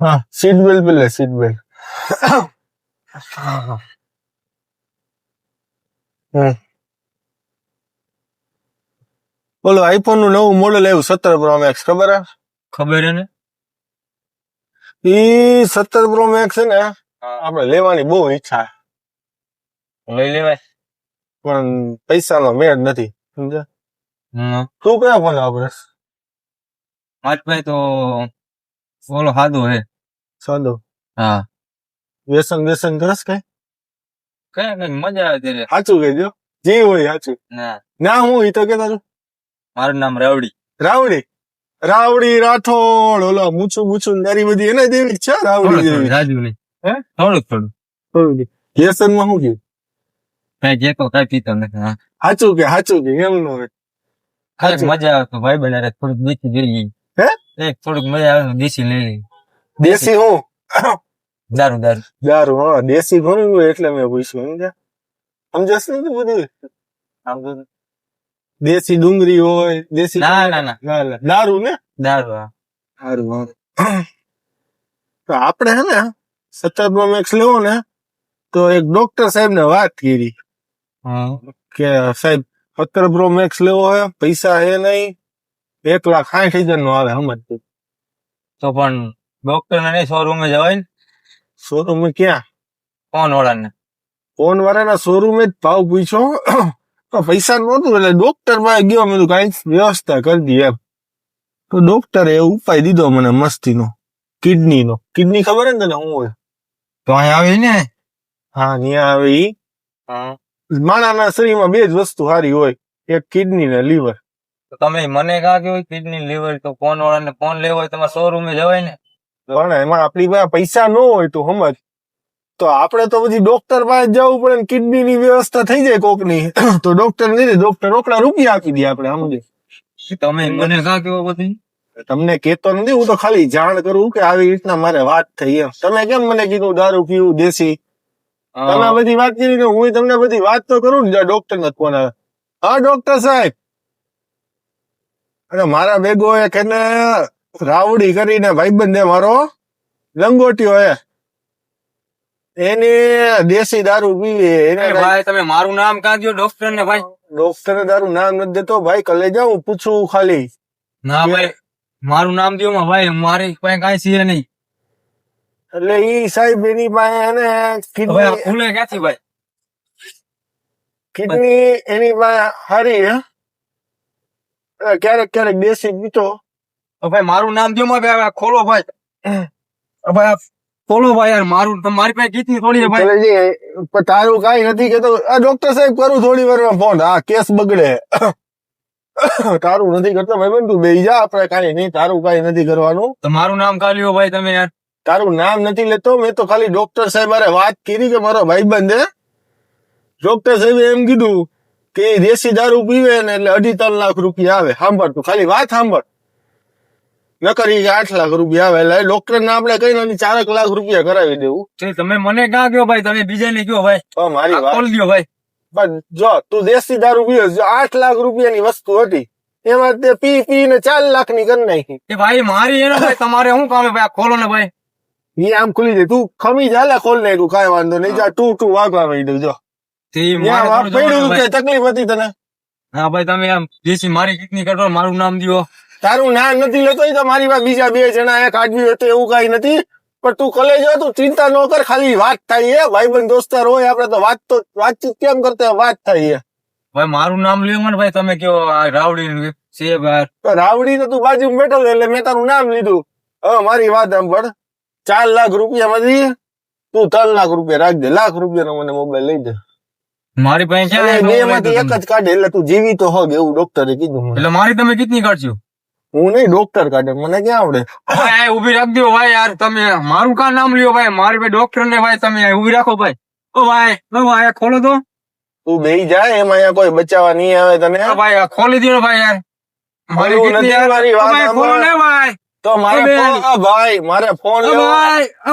હા seat belt પેલે seat belt બોલો આઈફોન નું નવું મોડેલ આવ્યું 17 પ્રો મેક્સ ખબર હે? ખબર હે ને? ઈ 17 પ્રો મેક્સ છે ને આપણે લેવાની બહુ ઈચ્છા લઈ લેવાય પણ પૈસાનો મેળ નથી સમજ્યા. તું કયા ફોન વાપરસ? પાંચ ભાઈ તો બોલો સાદો હે. સાદો? હા વ્યસન કરસ કઈ? કઈ મજા આવે ત્યારે. સાચું કહેજો જે હોય સાચું. ના હું ઈ તો કે તારું મારું નામ રાવડી. રાવડી રાઠોડ ઓલો મૂછું તારી બધી એના જેવી છે રાવડી જેવી. રાજુ નહીં હે થોડું વ્યસન માં શું કયું? કઈ જે કઈ પીતો નથી. સાચું કે એમ નો હોય. મજા આવે તો ભાઈ બનારે થોડુંક દેશી લઈ હે થોડુંક મજા આવે તો દેશી લઈ લઈ. દેશી હું દારૂ હા દેશી ઘણું હોય એટલે મેં પૂછ્યું સમજસ ને બધું. દેશી ડુંગળી હોય દેશી ના દારૂ ને દારૂ તો આપણે હે ને 17 પ્રો મેક્સ લેવો ને તો એક ડોક્ટર સાહેબ ને વાત કરી કે સાહેબ 17 પ્રો મેક્સ લેવો હે પૈસા હે નહીં 1,60,000 નો આવે સમજ. તો પણ ડોક્ટર ને શોરૂમે જવાય ને. શોરૂમ ક્યાં? ફોન વાળાના શોરૂમે જ ભાવ પૂછ્યો તો પૈસા નહોતું એટલે ડોક્ટર પાસે ગયો મેં કઈ વ્યવસ્થા કરી દી એમ. તો ડોક્ટરે એ ઉપાય દીધો મને મસ્તીનો કિડની ખબર ને તને શું હોય? તો અહીંયા આવે ને. હા ત્યાં આવે ઈ માણાના શરીરમાં બે જ વસ્તુ સારી હોય એક કિડની ને લીવર. તો તમે મને કહા કે કિડની લીવર તો ફોન વાળાને ફોન લેવો હોય તમારે શોરૂમે જવાય ને. પણ એમાં આપણી પાસે પૈસા ન હોય તો સમજ તો આપણે તો પછી ડોક્ટર પાસે જવું પડે ને કિડની ની વ્યવસ્થા થઈ જાય કોકની તો ડોક્ટર નહીં ડોક્ટર રોકડા રૂપિયા આપી દે આપણે સમજે. તમે મને કહા કેવો બધી તમને કેતો નથી હું તો ખાલી જાણ કરું કે આવી રીતના મારે વાત થઈ એમ. તમે કેમ મને કીધું દારૂ પીવું દેશી તમે બધી વાત કરી હું તમને બધી વાત તો કરું ને ડોક્ટર નથી ફોન આવે. હા ડોક્ટર સાહેબ અરે મારા ભેગો એક એને રાવડી કરીને ભાઈબંધ મારો લંગોટીઓ હે એની દેશી દારૂ પીવે એને. ભાઈ તમે મારું નામ કાં દો ડોક્ટર ને. ભાઈ ડોક્ટર દારૂ નામ નથી દેતો ભાઈ કલે જાઉં પૂછું ખાલી. ના ભાઈ મારું નામ દો ભાઈ મારી પાસે કઈ છે નહીં. એટલે ઈ સાહેબ એની પાસે એને ખુલે ક્યાંથી ભાઈ કિડની એની પાસે હારી હે ક્યારેક દેશી પીતો. ભાઈ મારું નામ દો ભાઈ ખોલો ભાઈ ભાઈ ખોલો ભાઈ યાર મારું મારી પાસે કિડની થોડી ભાઈ. તારું કઈ નથી કેતો ડોક્ટર સાહેબ કરું થોડી વાર ફોન. હા કેસ બગડે તારું નથી કરતો ભાઈ તું બેસી જા આપણે કઈ નહીં તારું કઈ નથી કરવાનું. તો મારું નામ કાઢ્યો ભાઈ તમે યાર. તારું નામ નથી લેતો મેં તો ખાલી ડોક્ટર સાહેબ અરે વાત કરી કે મારો ભાઈબંધ હે. ડોક્ટર સાહેબે એમ કીધું કે દેશી દારૂ પીવે ને એટલે 2.5-3 લાખ રૂપિયા આવે. સાંભળ તું ખાલી વાત સાંભળ નકર 8 લાખ રૂપિયા આવે એટલે ડોક્ટર ને આપણે કઈ નથી 4 લાખ રૂપિયા કરાવી દેવું. તમે મને ક્યાં કયો ભાઈ તમે બીજાને કયો ભાઈ. મારી વાત ખોલી દો ભાઈ. પણ જો તું દેશી દારૂ પીવે 8 લાખ રૂપિયાની વસ્તુ હતી એમાં તે પી ને 4 લાખ ની કરી નાખી. ભાઈ મારી એનો ભાઈ તમારે શું કામ ભાઈ ખોલો ને ભાઈ. એ આમ ખુલી જાય તું ખમી ચાલે ખોલ નાખ્યું કઈ વાંધો નહીં જા ટુ વાગવા મળી દઉં જો તકલીફ હતી તને. હા ભાઈ તમે આમ દેશી મારી કિડની કાઢો મારું નામ દો. તારું નામ નથી લેતો તો મારી પાસે બીજા 2 જણા એક આદમી હતો એવું કઈ નથી પણ તું કલે જો તું ચિંતા ન કર ખાલી વાત થાય ભાઈબંધ દોસ્તાર હોય આપડે તો વાતચીત કેમ કરતા વાત થાય ભાઈ મારું નામ લ્યો મને ભાઈ તમે કયો રાવડી છે ભાઈ. રાવડી તો તું બાજુ બેઠો એટલે મેં તારું નામ લીધું. હવે મારી વાત સાંભળ 4 લાખ રૂપિયા માંથી તું 3 લાખ રૂપિયા રાખજે. લાખ રૂપિયા નો મને મોબાઈલ લઈ દે. મારી પાસે બે માંથી એક જ કાઢે એટલે તું જીવી તો હોગ એવું ડોક્ટરે કીધું. એટલે મારી તમે કિડની કાઢશો? હું નહીં ડોક્ટર કાઢે મને ક્યાં આવડે. ઉભી રાખ દો ભાઈ યાર તમે મારું કા નામ લ્યો ભાઈ મારી ભાઈ ડોક્ટર ને ભાઈ તમે ઉભી રાખો ભાઈ. ઓ ભાઈ ખોલો તો તું બેહી જાય એમાં અહીંયા કોઈ બચાવવા નહીં આવે તને. ભાઈ ખોલી દો ભાઈ યાર મારી મારી વાત ખોલો ને ભાઈ. તો મારે ફોન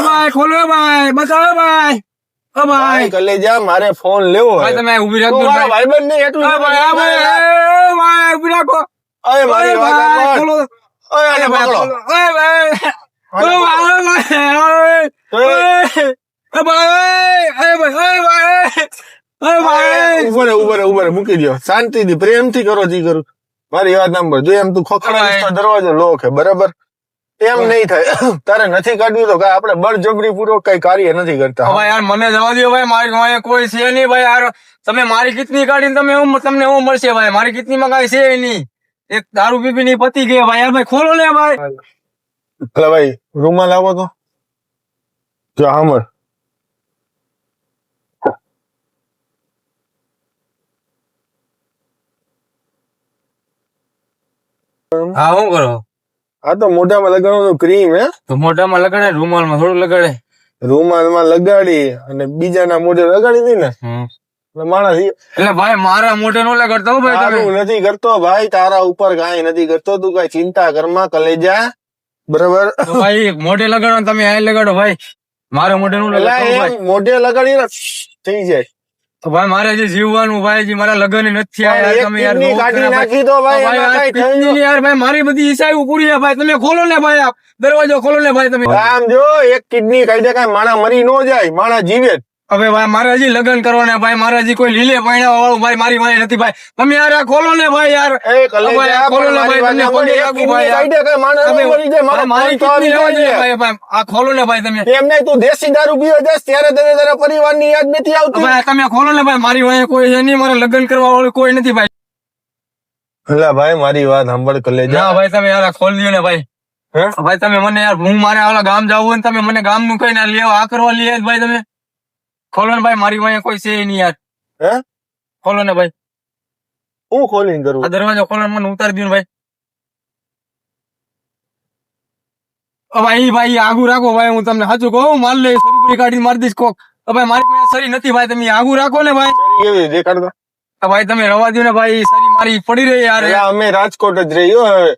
ભાઈ ખોલો ભાઈ બતાવો ભાઈ. ભાઈ કલેજા મારે ફોન લેવો ભાઈ તમે ઉભી રાખો ભાઈબંધ નહીં એટલું ઉભી રાખો. મારી વાત ઉભરે મૂકી દો, શાંતિથી પ્રેમથી કરો જી કરું. મારી વાત સાંભળ, જો એમ તું ખોખડાવીશ તો દરવાજો લોક હે, બરાબર? એમ નહીં થાય. તારે નથી કાઢવી તો આપણે બળજબરી પૂર્વક કઈ કાર્ય નથી કરતા. ભાઈ યાર મને જવા દો ભાઈ, મારી પાસે કોઈ છે નહીં ભાઈ. યાર તમે મારી કિડની કાઢીને તમને એવું મળશે ભાઈ. મારી કિડનીમાં કઈ છે નહીં. એક દારૂ પીપી ની પતી ગઈ ભાઈ. યાર ભાઈ ખોલો ને ભાઈ. એટલે ભાઈ રૂમાલ આવો તો જો સાંભળ, હા શું કરો? આ તો મોઢામાં લગાડવાનું ક્રીમ હે. તો મોઢામાં લગાડે, રૂમાલમાં થોડું લગાડે. રૂમાલમાં લગાડી અને બીજાના મોઢે લગાડી દી ને એટલે માણસ. એટલે ભાઈ મારા મોઢે નો લગાડતો ભાઈ. તારું નથી કરતો ભાઈ, તારા ઉપર કાંઈ નથી કરતો. તું કઈ ચિંતા કરમાં કલેજા, બરાબર? ભાઈ મોઢે લગાડો, તમે આ લગાડો ભાઈ. મારા મોઢે નું લગાડો. મોઢે લગાડી થઈ જાય તો ભાઈ મારે જે જીવવાનું ભાઈ, જે મારા લગ્ન નથી યાર. તમે યાર કાઢી નાખી દો ભાઈ. યાર ભાઈ મારી બધી ઈચ્છા પૂરી છે ભાઈ. તમે ખોલો ને ભાઈ, દરવાજો ખોલો ને ભાઈ. તમે આમ જો, એક કિડની કાઢી દે, કાંઈ માણા મરી ન જાય, માણા જીવે. હવે ભાઈ મારે હજી લગ્ન કરવાના ભાઈ. મારે હજી કોઈ લીલે પૈણા વાળું ભાઈ મારી વાય નથી ભાઈ. તમે યાર આ ખોલો ને ભાઈ યાર. ખોલો ને ભાઈ, તમને પગે લાગુ ભાઈ. મારી કિડની લેવા જોઈએ ભાઈ. આ ખોલો ને ભાઈ તમે. એમ નહીં, તું દેશી દારૂ પીવા જશ ત્યારે તને તારા પરિવારની યાદ નથી આવતી. ભાઈ તમે ખોલો ને ભાઈ, મારી વાય કોઈ છે નહીં. મારે લગ્ન કરવા વાળું કોઈ નથી ભાઈ. એટલે ભાઈ મારી વાત સાંભળ કલેજા. ના ભાઈ તમે યાર ખોલી દો ને ભાઈ. ભાઈ તમે મને યાર, હું મારે ઓલા ગામ જવું હોય ને તમે મને ગામ નું કઈ ના લેવા આ કરવા લઈએ ભાઈ. તમે ખોલો ને ભાઈ, મારી વાય કોઈ છે નહીં યાર. હે ખોલો ને ભાઈ. હું ખોલીને કરું? આ દરવાજો ખોલો, મને ઉતારી દો ને ભાઈ. ભાઈ ભાઈ આગુ રાખો ભાઈ. હું તમને સાચું કહું, માર લે સરી કાઢી મારી દઈશ કોક. ભાઈ મારી પાસે સરી નથી ભાઈ. તમે આગુ રાખો ને ભાઈ. કેવી દેખાડતો? ભાઈ તમે રવા દો ને ભાઈ. સરી મારી પડી રહી યાર. અમે રાજકોટ જ રહ્યો હવે.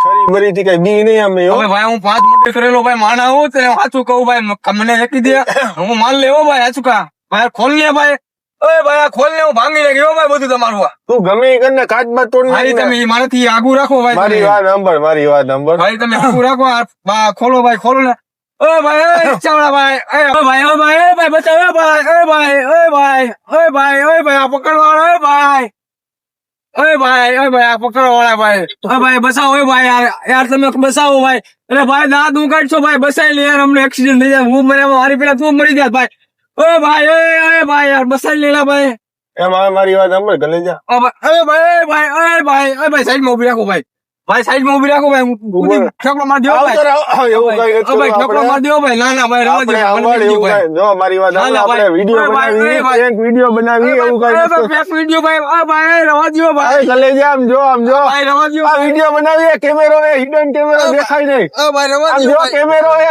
છરી બરી થી કઈ બી નહીં અમે. હવે ભાઈ હું 5 મર્ડર કરેલો ભાઈ માણા હું તો સાચું કહું ભાઈ. મને એકી દે, હું માલ લેવો ભાઈ. સાચું કા ભાઈ, ખોલ લે ભાઈ. ઓય ભાઈ આ ખોલ ને, હું ભાંગી નાખ્યો ભાઈ બધું તમારું. તું ગમે એ કરીને કાચમાં તોડ ભાઈ તમે મારાથી આગુ રાખો ભાઈ. મારી વાત સાંભળ, મારી વાત સાંભળ ભાઈ. તમે આગુ રાખો. ખોલો ભાઈ, ખોલો ને. ઓય ભાઈ ચાવડા ભાઈ. ઓય ભાઈ, ઓય ભાઈ, ઓય ભાઈ બચાવ. ઓય ભાઈ, ઓય ભાઈ, ઓય ભાઈ, ઓય ભાઈ, ઓય ભાઈ આ પકડવાળા. ઓય ભાઈ, ઓય ભાઈ, ઓય ભાઈ આ પકડવાળા ભાઈ. ઓય ભાઈ બસાવો. ઓય ભાઈ યાર તમે બસાવો ભાઈ. અરે ભાઈ દાંત હું કાઢશો ભાઈ, બસાઈ લે યાર. અમને એક્સિડન્ટ થઈ જાય, હું મરે મારી પેલા તું મરી જાય ભાઈ. ઓય ભાઈ, ઓય ભાઈ યાર બસાઈ લેલા ભાઈ. એમ મારી વાત સાંભળ કલેજા. ઓય ભાઈ, ઓય ભાઈ, ઓય ભાઈ, ઓય ભાઈ સાઈડમાં ઉભી રાખો ભાઈ. ભાઈ સાઈડમાં ઉભી રાખો ભાઈ. હું ઠોકરો માર દો ભાઈ. એવું કઈ ભાઈ ઠોકરો માર દો ભાઈ. ના ના ભાઈ રવા દો. જો મારી વાત આપણે વિડીયો બનાવી, એક વિડીયો બનાવી, એવું કઈ ફેક વિડીયો ભાઈ. આ ભાઈ રવા દો ભાઈ. કલેજા આમ જો, આમ જો ભાઈ રવા દો. આ વિડીયો બનાવી, કેમેરો હે, હિડન કેમેરો દેખાય નહીં. ભાઈ રવા દો. જો કેમેરો હે.